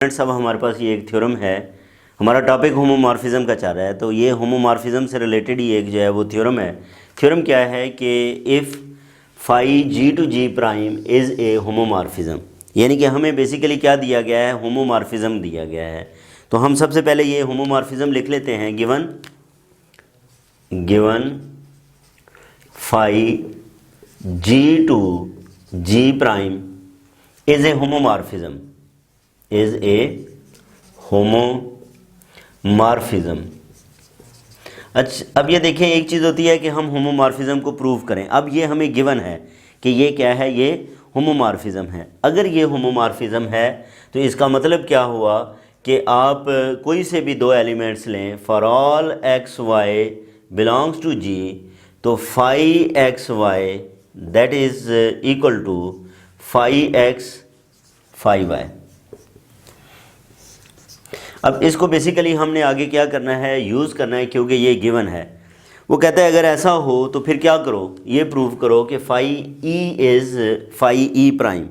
Friends, अब हमारे पास ये एक थ्योरम है। हमारा टॉपिक होमोमॉर्फिज्म का चल रहा है, तो ये होमोमॉर्फिज्म से रिलेटेड ही एक जो है वो थ्योरम है। थ्योरम क्या है कि if phi G to G prime is a homomorphism, यानी कि हमें बेसिकली क्या दिया गया है, होमोमॉर्फिज्म दिया गया है। तो हम सबसे पहले ये होमोमॉर्फिज्म लिख लेते हैं। Given phi G to G prime is a homomorphism, is a homomorphism. अच्छा, अब ये देखें, एक चीज़ होती है कि हम होमोमॉर्फिज्म को प्रूव करें। अब ये हमें गिवन है कि ये क्या है, ये होमोमॉर्फिज्म है। अगर ये होमोमॉर्फिज्म है तो इसका मतलब क्या हुआ कि आप कोई से भी दो एलिमेंट्स लें, for all x y belongs to G, तो phi x y that is equal to phi x phi y. अब इसको बेसिकली हमने आगे क्या करना है, यूज़ करना है, क्योंकि ये गिवन है। वो कहता है अगर ऐसा हो तो फिर क्या करो, ये प्रूव करो कि phi e is phi e prime.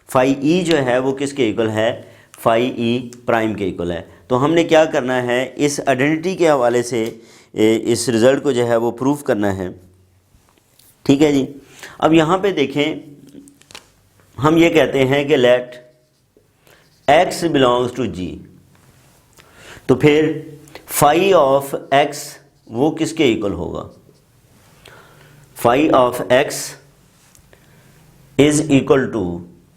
Phi e जो है वो किसके इक्वल है, फाई ई प्राइम के इक्वल है। तो हमने क्या करना है, इस आइडेंटिटी के हवाले से इस रिज़ल्ट को जो है वो प्रूव करना है। ठीक है जी। अब यहाँ पे देखें, हम ये कहते हैं कि let x belongs to G, तो फिर फाई ऑफ एक्स वो किसके इक्वल होगा, phi of x is equal to,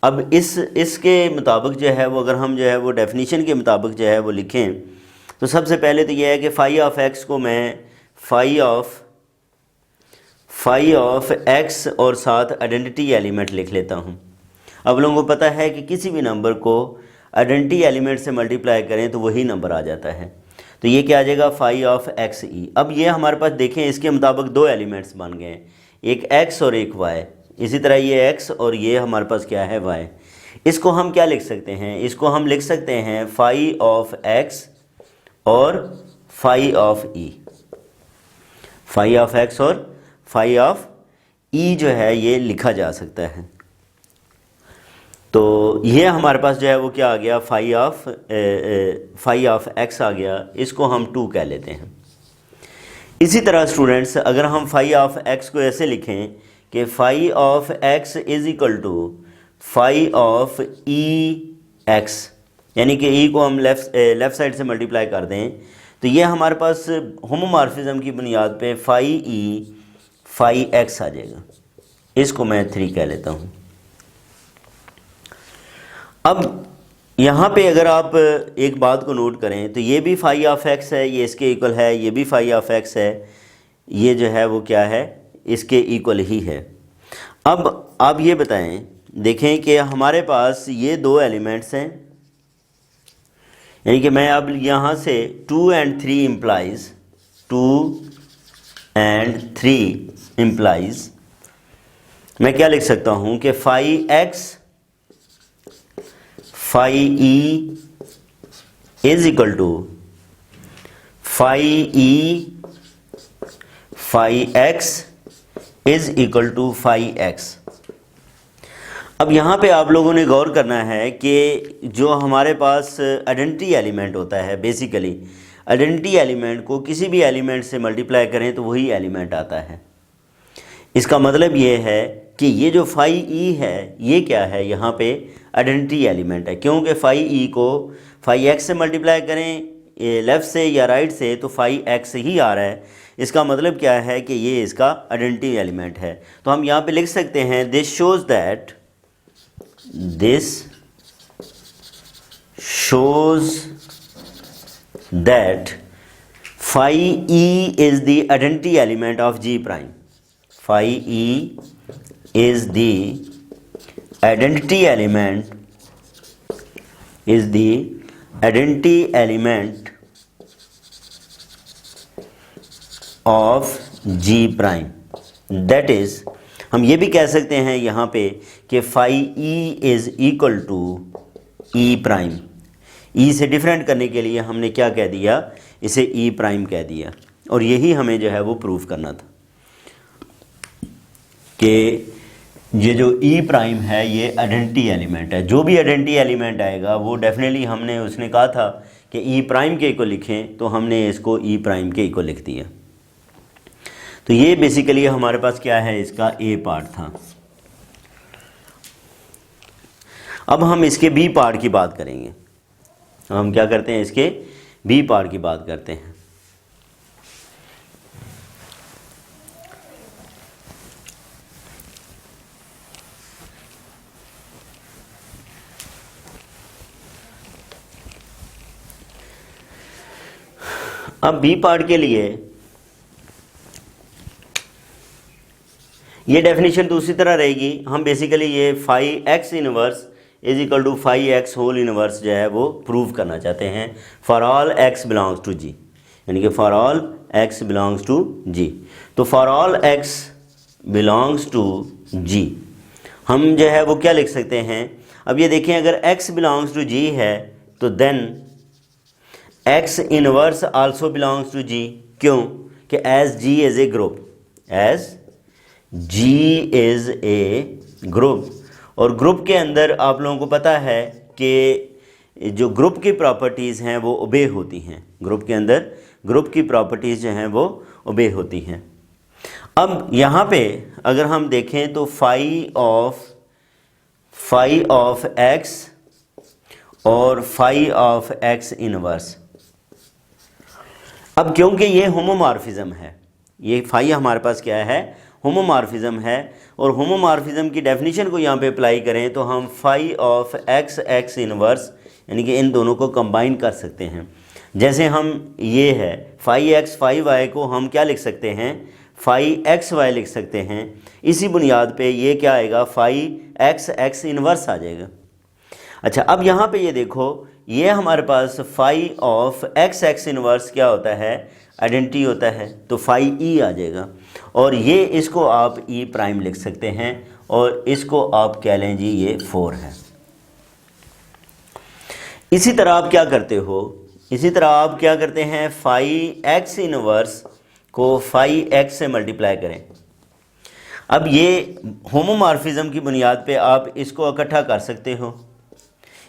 अब इसके मुताबिक जो है वो, अगर हम जो है वो डेफिनेशन के मुताबिक जो है वो लिखें, तो सबसे पहले तो ये है कि फाई ऑफ एक्स को मैं फाई ऑफ एक्स और साथ आइडेंटिटी एलिमेंट लिख लेता हूँ। अब लोगों को पता है कि किसी भी नंबर को आइडेंटिटी एलिमेंट से मल्टीप्लाई करें तो वही नंबर आ जाता है। तो ये क्या आ जाएगा, फाई ऑफ एक्स ई। अब ये हमारे पास देखें, इसके मुताबिक दो एलिमेंट्स बन गए हैं, एक एक्स और एक वाई। इसी तरह ये एक्स और ये हमारे पास क्या है, वाई। इसको हम क्या लिख सकते हैं, इसको हम लिख सकते हैं फाई ऑफ एक्स और phi of e. Phi of x और फाई ऑफ ई जो है ये लिखा जा सकता है। तो ये हमारे पास जो है वो क्या आ गया, फाई ऑफ एक्स आ गया। इसको हम 2 कह लेते हैं। इसी तरह स्टूडेंट्स, अगर हम फाई ऑफ एक्स को ऐसे लिखें कि phi of x is equal to phi of e x, यानी कि ई को हम लेफ़्ट साइड से मल्टीप्लाई कर दें, तो ये हमारे पास होमोमॉर्फिज्म की बुनियाद पे फाई ई फाई एक्स आ जाएगा। इसको मैं 3 कह लेता हूँ। अब यहाँ पे अगर आप एक बात को नोट करें, तो ये भी फाई ऑफ एक्स है, ये इसके इक्वल है, ये भी फाई ऑफ एक्स है, ये जो है वो क्या है, इसके इक्वल ही है। अब आप ये बताएं, देखें कि हमारे पास ये दो एलिमेंट्स हैं, यानी कि मैं अब यहाँ से 2 and 3 इम्प्लाइज, 2 and 3 इम्प्लाइज मैं क्या लिख सकता हूँ कि phi x phi e is equal to phi e phi x is equal to phi x. अब यहाँ पे आप लोगों ने गौर करना है कि जो हमारे पास आइडेंटिटी एलिमेंट होता है, बेसिकली आइडेंटिटी एलिमेंट को किसी भी एलिमेंट से मल्टीप्लाई करें तो वही एलिमेंट आता है। इसका मतलब ये है कि ये जो फाई ई है ये क्या है, यहाँ पे आइडेंटिटी एलिमेंट है, क्योंकि फाई ई को फाई एक्स से मल्टीप्लाई करें लेफ़्ट से या राइट से तो फाई एक्स ही आ रहा है। इसका मतलब क्या है कि ये इसका आइडेंटिटी एलिमेंट है। तो हम यहाँ पे लिख सकते हैं, this shows that phi e is the identity element of G prime. Phi e is the identity element of G prime, that is हम ये भी कह सकते हैं यहाँ पे कि phi E is equal to E prime. E से डिफरेंट करने के लिए हमने क्या कह दिया, इसे E प्राइम कह दिया, और यही हमें जो है वो प्रूव करना था कि ये जो ई प्राइम है ये आइडेंटिटी एलिमेंट है। जो भी आइडेंटिटी एलिमेंट आएगा वो डेफिनेटली हमने उसने कहा था कि ई प्राइम के इक्वल लिखें, तो हमने इसको ई प्राइम के इक्वल लिख दिया। तो ये बेसिकली हमारे पास क्या है, इसका ए पार्ट था। अब हम इसके बी पार्ट की बात करेंगे। हम क्या करते हैं, इसके बी पार्ट की बात करते हैं। अब बी पार्ट के लिए ये डेफिनेशन दूसरी तरह रहेगी। हम बेसिकली ये 5x inverse is equal to 5x whole inverse जो है वो प्रूव करना चाहते हैं for all x belongs to g, यानी कि for all x belongs to g। तो for all x belongs to g हम जो है वो क्या लिख सकते हैं। अब ये देखें, अगर x बिलोंग्स टू g है तो then x inverse also belongs to g। क्यों कि as g is a group, as g is a group, और ग्रुप के अंदर आप लोगों को पता है कि जो ग्रुप की प्रॉपर्टीज़ हैं वो ओबे होती हैं। ग्रुप के अंदर ग्रुप की प्रॉपर्टीज़ जो हैं वो ओबे होती हैं। अब यहाँ पे अगर हम देखें तो फाई ऑफ x और फाई ऑफ x इनवर्स। अब क्योंकि ये होमोमॉर्फिज्म है, ये फाई हमारे पास क्या है, होमोमॉर्फिज्म है, और होमोमॉर्फिज्म की डेफिनेशन को यहाँ पे अप्लाई करें तो हम फाई ऑफ x इनवर्स यानी कि इन दोनों को कंबाइन कर सकते हैं। जैसे हम ये है फाई x फाई y को हम क्या लिख सकते हैं, फाई XY लिख सकते हैं। इसी बुनियाद पे ये क्या आएगा, फाई x इनवर्स आ जाएगा। अच्छा, अब यहाँ पे ये देखो, ये हमारे पास फाई ऑफ x इनवर्स क्या होता है, आइडेंटिटी होता है, तो फाई ई आ जाएगा। और ये इसको आप ई प्राइम लिख सकते हैं और इसको आप कह लें जी ये 4 है। इसी तरह आप क्या करते हो, इसी तरह आप क्या करते हैं, फाई x इनवर्स को फाई x से मल्टीप्लाई करें। अब ये होमोमॉर्फिज्म की बुनियाद पे आप इसको इकट्ठा कर सकते हो,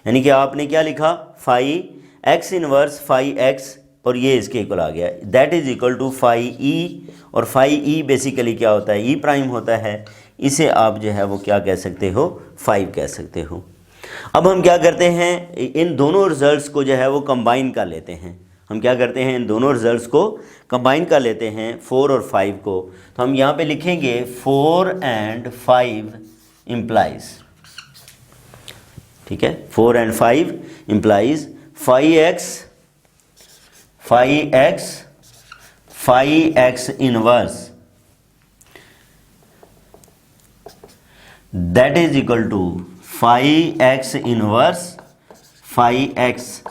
यानी कि आपने क्या लिखा, phi x inverse phi x और ये इसके इक्वल आ गया, that is equal to phi e, और फाई ई बेसिकली क्या होता है, ई प्राइम होता है। इसे आप जो है वो क्या कह सकते हो, 5 कह सकते हो। अब हम क्या करते हैं, इन दोनों रिजल्ट्स को जो है वो कंबाइन कर लेते हैं। हम क्या करते हैं, इन दोनों रिजल्ट्स को कंबाइन कर लेते हैं, 4 और 5 को। तो हम यहाँ पे लिखेंगे 4 and 5 इम्प्लाइज, ठीक है, 4 and 5 implies phi x inverse that is equal to phi x inverse phi x,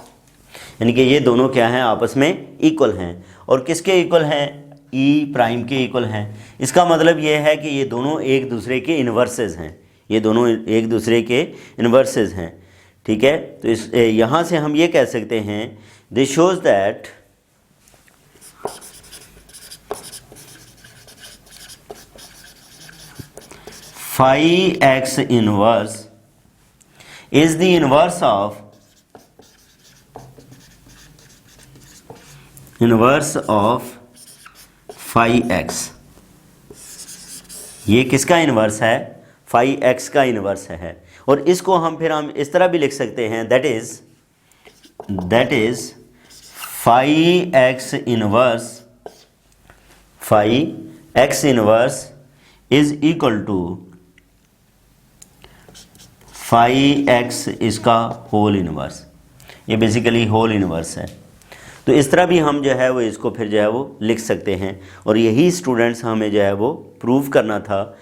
यानी कि ये दोनों क्या हैं, आपस में इक्वल हैं। और किसके इक्वल हैं, ई प्राइम के इक्वल हैं। इसका मतलब ये है कि ये दोनों एक दूसरे के इन्वर्सेस हैं, ये दोनों एक दूसरे के इन्वर्सेस हैं, ठीक है। तो इस यहाँ से हम ये कह सकते हैं, this shows that phi x inverse is the inverse of phi x। ये किसका इन्वर्स है, फाई x का इन्वर्स है। और इसको हम इस तरह भी लिख सकते हैं, that is phi x inverse is equal to phi x इसका होल इनवर्स। ये बेसिकली होल इनवर्स है। तो इस तरह भी हम जो है वो इसको फिर जो है वो लिख सकते हैं। और यही स्टूडेंट्स हमें जो है वो प्रूव करना था